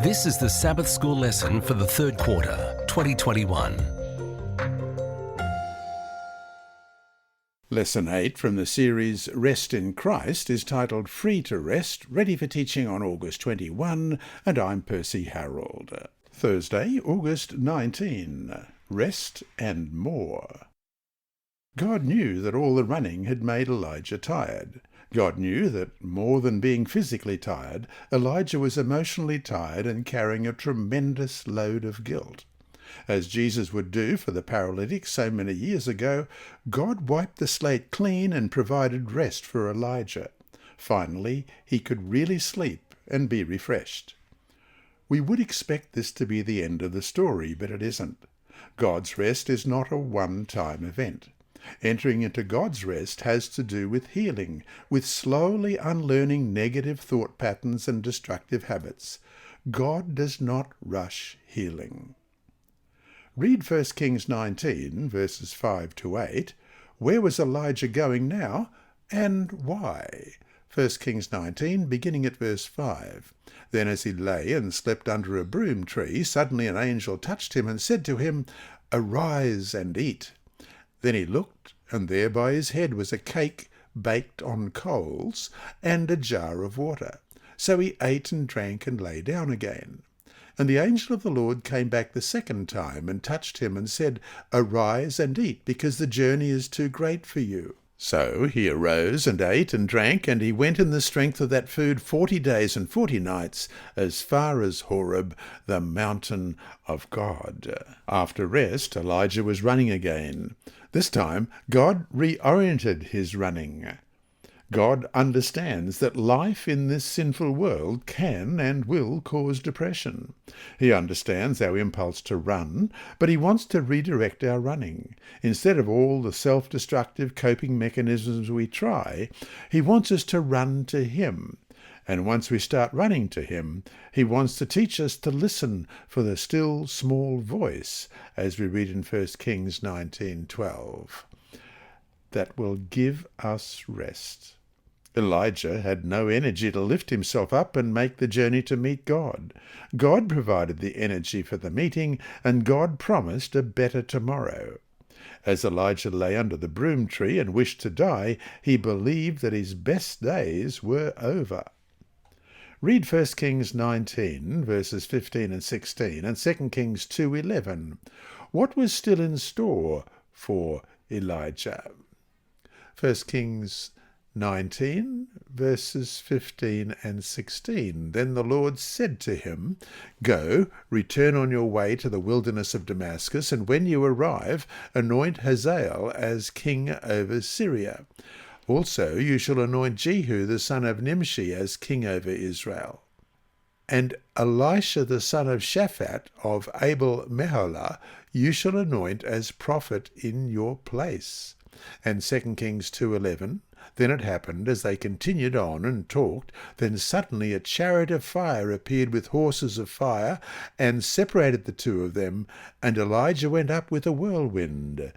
This is the Sabbath School lesson for the third quarter, 2021. Lesson 8 from the series Rest in Christ is titled Free to Rest, ready for teaching on August 21, and I'm Percy Harrold. Thursday, August 19. Rest and More. God knew that all the running had made Elijah tired. God knew that, more than being physically tired, Elijah was emotionally tired and carrying a tremendous load of guilt. As Jesus would do for the paralytic so many years ago, God wiped the slate clean and provided rest for Elijah. Finally, he could really sleep and be refreshed. We would expect this to be the end of the story, but it isn't. God's rest is not a one-time event. Entering into God's rest has to do with healing, with slowly unlearning negative thought patterns and destructive habits. God does not rush healing. Read 1 Kings 19, verses 5 to 8. Where was Elijah going now, and why? 1 Kings 19, beginning at verse 5. Then as he lay and slept under a broom tree, suddenly an angel touched him and said to him, "Arise and eat." Then he looked, and there by his head was a cake baked on coals and a jar of water. So he ate and drank and lay down again. And the angel of the Lord came back the second time and touched him and said, "Arise and eat, because the journey is too great for you." So he arose and ate and drank, and he went in the strength of that food 40 days and 40 nights, as far as Horeb, the mountain of God. After rest, Elijah was running again. This time, God reoriented his running. God understands that life in this sinful world can and will cause depression. He understands our impulse to run, but he wants to redirect our running. Instead of all the self-destructive coping mechanisms we try, he wants us to run to him. And once we start running to him, he wants to teach us to listen for the still small voice, as we read in 1 Kings 19:12. That will give us rest. Elijah had no energy to lift himself up and make the journey to meet God. God provided the energy for the meeting, and God promised a better tomorrow. As Elijah lay under the broom tree and wished to die, he believed that his best days were over. Read 1 Kings 19, verses 15 and 16, and 2 Kings 2:11. What was still in store for Elijah? 1 Kings 19, verses 15 and 16. Then the Lord said to him, "Go, return on your way to the wilderness of Damascus, and when you arrive, anoint Hazael as king over Syria. Also you shall anoint Jehu the son of Nimshi as king over Israel. And Elisha the son of Shaphat of Abel-Meholah you shall anoint as prophet in your place." And 2 Kings 2:11. Then it happened, as they continued on and talked, then suddenly a chariot of fire appeared with horses of fire, and separated the two of them, and Elijah went up with a whirlwind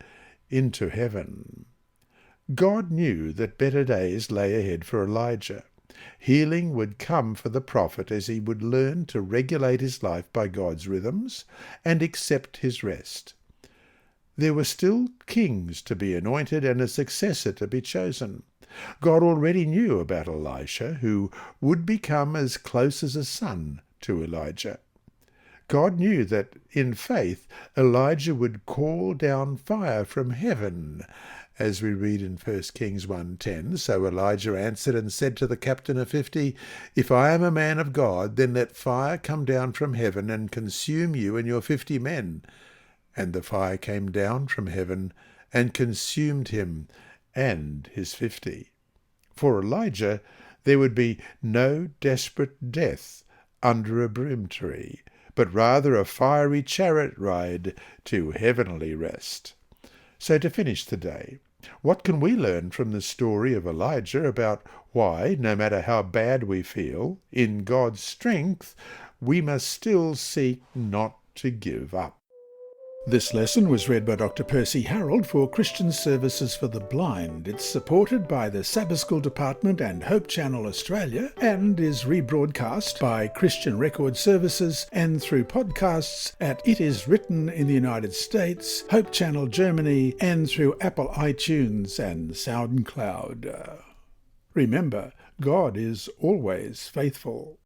into heaven. God knew that better days lay ahead for Elijah. Healing would come for the prophet as he would learn to regulate his life by God's rhythms and accept his rest. There were still kings to be anointed and a successor to be chosen. God already knew about Elisha, who would become as close as a son to Elijah. God knew that, in faith, Elijah would call down fire from heaven, as we read in 1 Kings 1:10. So Elijah answered and said to the captain of 50, "If I am a man of God, then let fire come down from heaven and consume you and your 50 men. And the fire came down from heaven and consumed him and his 50. For Elijah, there would be no desperate death under a broom tree, but rather a fiery chariot ride to heavenly rest. So to finish today, what can we learn from the story of Elijah about why, no matter how bad we feel, in God's strength, we must still seek not to give up? This lesson was read by Dr. Percy Harrold for Christian Services for the Blind. It's supported by the Sabbath School Department and Hope Channel Australia and is rebroadcast by Christian Record Services and through podcasts at It Is Written in the United States, Hope Channel Germany, and through Apple iTunes and SoundCloud. Remember, God is always faithful.